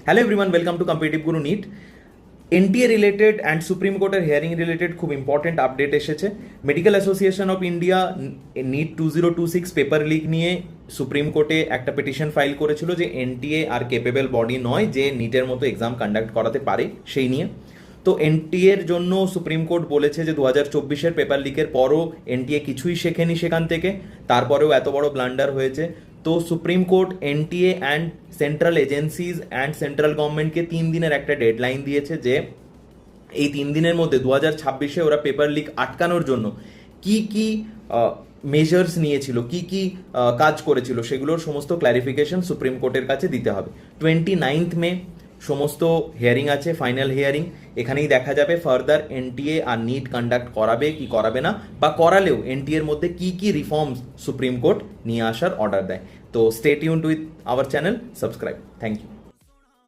Hello everyone, welcome to Competitive Guru NEET. NTA related and Supreme কোর্টের hearing related খুব important update এসেছে। Medical Association of India NEET 2026 paper leak নিয়ে Supreme কোর্টে একটা petition file করেছিল যে এনটিএ আর কেপেবল বডি নয় যে নিটের মতো এক্সাম কন্ডাক্ট করাতে পারে সেই নিয়ে। তো এনটিএর জন্য সুপ্রিম কোর্ট বলেছে যে 2024-এর পেপার লিকের পরও এনটিএ কিছুই শেখেনি সেখান থেকে, তারপরেও এত বড় ব্লান্ডার হয়েছে। তো supreme court NTA and central agencies and central গভর্নমেন্টকে 3 দিনের একটা ডেডলাইন দিয়েছে যে এই 3 দিনের মধ্যে 2026-এ ওরা পেপার লিক আটকানোর জন্য কি কি মেজার্স নিয়েছিল, কি কি কাজ করেছিল, সেগুলোর সমস্ত ক্ল্যারিফিকেশন সুপ্রিম কোর্টের কাছে দিতে হবে। 29 মে সমস্ত হিয়ারিং আছে, ফাইনাল হিয়ারিং। এখানেই দেখা যাবে ফার্দার এনটিএ আর নিট কন্ডাক্ট করাবে কি করাবে না, বা করালেও এনটিএর মধ্যে কি কি রিফর্মস সুপ্রিম কোর্ট নিয়ে আসার অর্ডার দেয়। তো stay tuned with our channel, subscribe. Thank you.